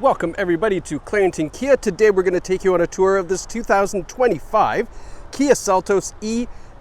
Welcome everybody to Clarington Kia. Today we're going to take you on a tour of this 2025 Kia Seltos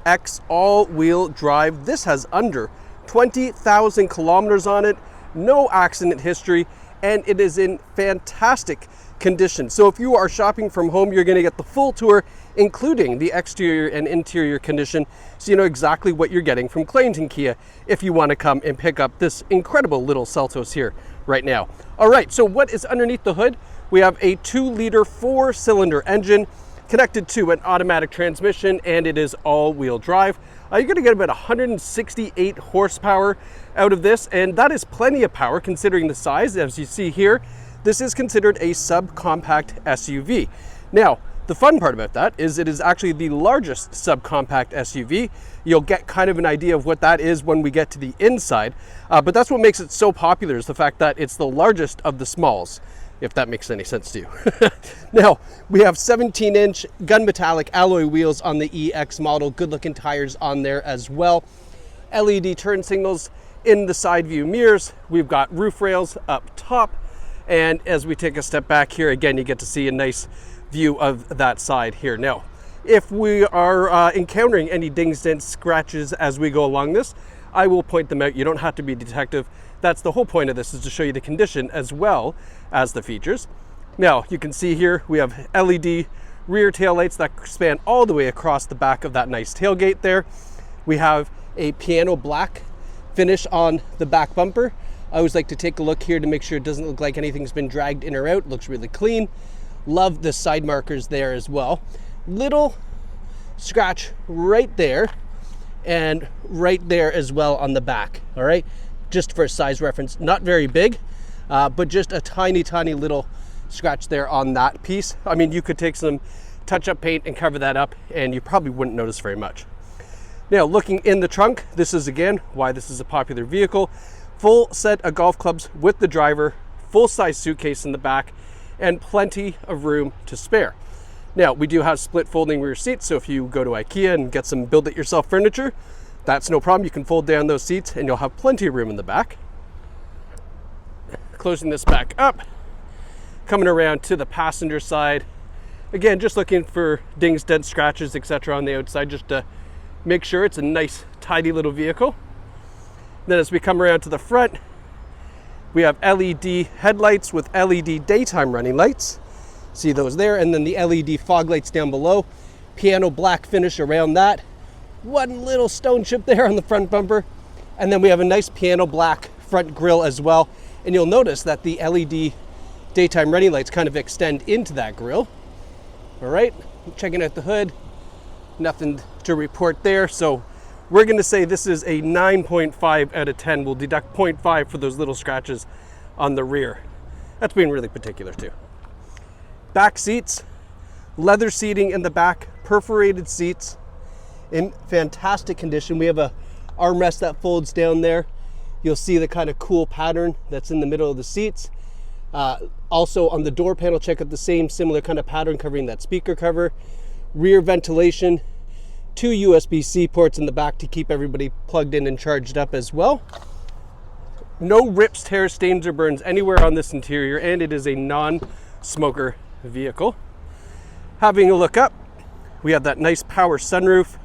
EX all-wheel drive. This has under 20,000 kilometers on it, no accident history, and it is in fantastic condition. So if you are shopping from home, you're going to get the full tour, including the exterior and interior condition, so you know exactly what you're getting from Clarington Kia if you want to come and pick up this incredible little Seltos here right now. All right, so what is underneath the hood? We have a 2-liter 4-cylinder engine connected to an automatic transmission, and it is all-wheel drive. You're going to get about 168 horsepower out of this, and that is plenty of power considering the size. As you see here, this is considered a subcompact SUV. Now, the fun part about that is it is actually the largest subcompact SUV. You'll get kind of an idea of what that is when we get to the inside, but that's what makes it so popular, is the fact that it's the largest of the smalls, if that makes any sense to you. Now, we have 17-inch gun metallic alloy wheels on the EX model, good looking tires on there as well. LED turn signals in the side view mirrors. We've got roof rails up top, and as we take a step back here, again, you get to see a nice view of that side here. Now, if we are encountering any dings, dents, scratches as we go along this, I will point them out. You don't have to be a detective. That's the whole point of this, is to show you the condition as well as the features. Now, you can see here we have LED rear taillights that span all the way across the back of that nice tailgate there. We have a piano black finish on the back bumper. I always like to take a look here to make sure it doesn't look like anything's been dragged in or out. It looks really clean. Love the side markers there as well. Little scratch right there and right there as well on the back. All right, just for a size reference, not very big, but just a tiny little scratch there on that piece. I mean, you could take some touch-up paint and cover that up and you probably wouldn't notice very much. Now, looking in the trunk, this is again why this is a popular vehicle. Full set of golf clubs with the driver, full-size suitcase in the back, and plenty of room to spare. Now, we do have split folding rear seats, so if you go to IKEA and get some build-it-yourself furniture, that's no problem. You can fold down those seats and you'll have plenty of room in the back. Closing this back up, coming around to the passenger side. Again, just looking for dings, dents, scratches, etc. on the outside, just to make sure it's a nice, tidy little vehicle. Then as we come around to the front, we have LED headlights with LED daytime running lights. See those there, and then the LED fog lights down below. Piano black finish around that. One little stone chip there on the front bumper. And then we have a nice piano black front grille as well. And you'll notice that the LED daytime running lights kind of extend into that grille. All right, checking out the hood. Nothing to report there. So we're going to say this is a 9.5 out of 10. We'll deduct 0.5 for those little scratches on the rear. That's being really particular too. Back seats, leather seating in the back, perforated seats in fantastic condition. We have a armrest that folds down there. You'll see the kind of cool pattern that's in the middle of the seats. Also on the door panel, check out the same similar kind of pattern covering that speaker cover. Rear ventilation, 2 USB-C ports in the back to keep everybody plugged in and charged up as well. No rips, tears, stains, or burns anywhere on this interior, and it is a non-smoker vehicle. Having a look up, we have that nice power sunroof.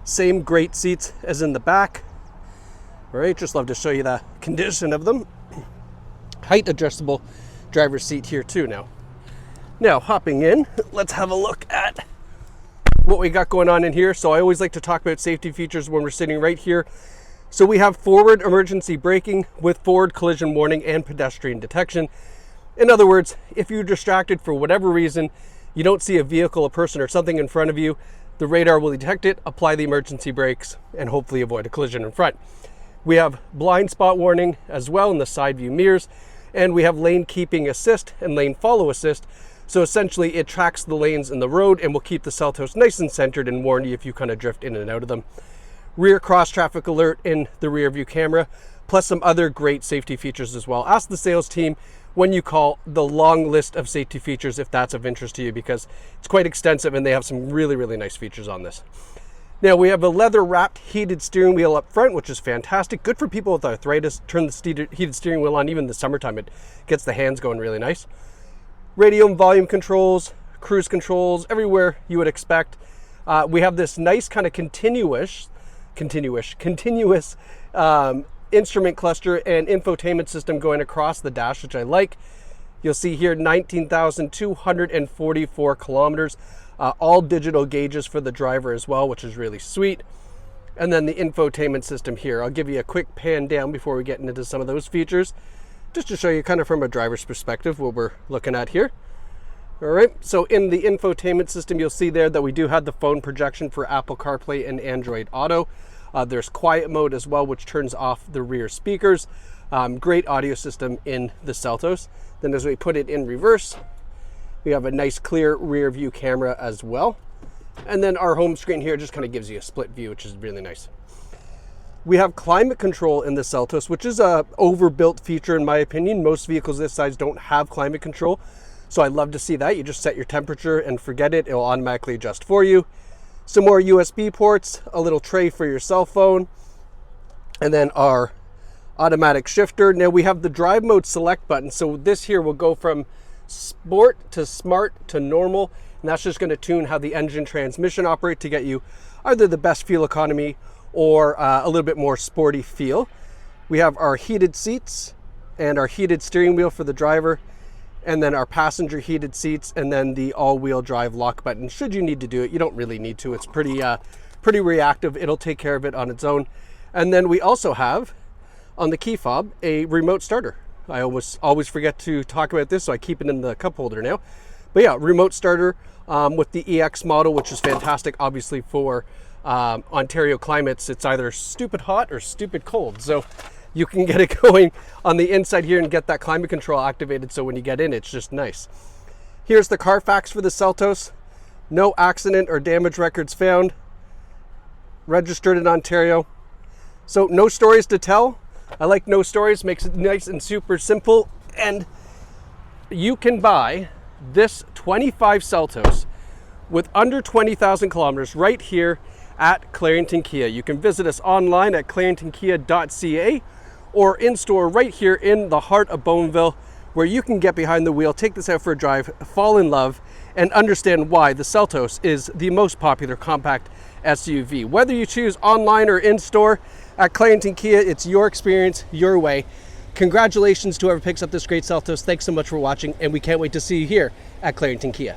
Same great seats as in the back. All right, just love to show you the condition of them. Height adjustable driver's seat here too now. Now, hopping in, let's have a look at what we got going on in here. So I always like to talk about safety features when we're sitting right here. So we have forward emergency braking with forward collision warning and pedestrian detection. In other words, if you're distracted for whatever reason, you don't see a vehicle, a person, or something in front of you, the radar will detect it, apply the emergency brakes, and hopefully avoid a collision in front. We have blind spot warning as well in the side view mirrors, and we have lane keeping assist and lane follow assist. So essentially it tracks the lanes in the road and will keep the Seltos nice and centered and warn you if you kind of drift in and out of them. Rear cross traffic alert in the rear view camera, plus some other great safety features as well. Ask the sales team when you call the long list of safety features if that's of interest to you, because it's quite extensive and they have some really nice features on this. Now we have a leather wrapped heated steering wheel up front, which is fantastic. Good for people with arthritis. Turn the heated steering wheel on even in the summertime. It gets the hands going really nice. Radio and volume controls, cruise controls, everywhere you would expect. We have this nice kind of continuous instrument cluster and infotainment system going across the dash, which I like. You'll see here 19,244 kilometers, all digital gauges for the driver as well, which is really sweet. And then the infotainment system here. I'll give you a quick pan down before we get into some of those features, just to show you kind of from a driver's perspective what we're looking at here. All right, so in the infotainment system, you'll see there that we do have the phone projection for Apple CarPlay and Android Auto. There's quiet mode as well, which turns off the rear speakers. Great audio system in the Seltos. Then as we put it in reverse, we have a nice clear rear view camera as well. And then our home screen here just kind of gives you a split view, which is really nice. We have climate control in the Seltos, which is a overbuilt feature in my opinion. Most vehicles this size don't have climate control. So I'd love to see that. You just set your temperature and forget it. It'll automatically adjust for you. Some more USB ports, a little tray for your cell phone, and then our automatic shifter. Now we have the drive mode select button. So this here will go from sport to smart to normal. And that's just going to tune how the engine transmission operate to get you either the best fuel economy or a little bit more sporty feel. We have our heated seats and our heated steering wheel for the driver, and then our passenger heated seats, and then the all-wheel drive lock button. Should you need to do it, you don't really need to. It's pretty reactive. It'll take care of it on its own. And then we also have on the key fob a remote starter. I always forget to talk about this, so I keep it in the cup holder now. But yeah, remote starter with the EX model, which is fantastic, obviously for Ontario climates. It's either stupid hot or stupid cold. So you can get it going on the inside here and get that climate control activated, so when you get in, it's just nice. Here's the Carfax for the Seltos. No accident or damage records found. Registered in Ontario. So no stories to tell. I like no stories, makes it nice and super simple. And you can buy this 25 Seltos with under 20,000 kilometers right here at Clarington Kia. You can visit us online at claringtonkia.ca or in store right here in the heart of Bowmanville, where you can get behind the wheel, take this out for a drive, fall in love, and understand why the Seltos is the most popular compact SUV. Whether you choose online or in store at Clarington Kia, it's your experience, your way. Congratulations to whoever picks up this great Seltos. Thanks so much for watching, and we can't wait to see you here at Clarington Kia.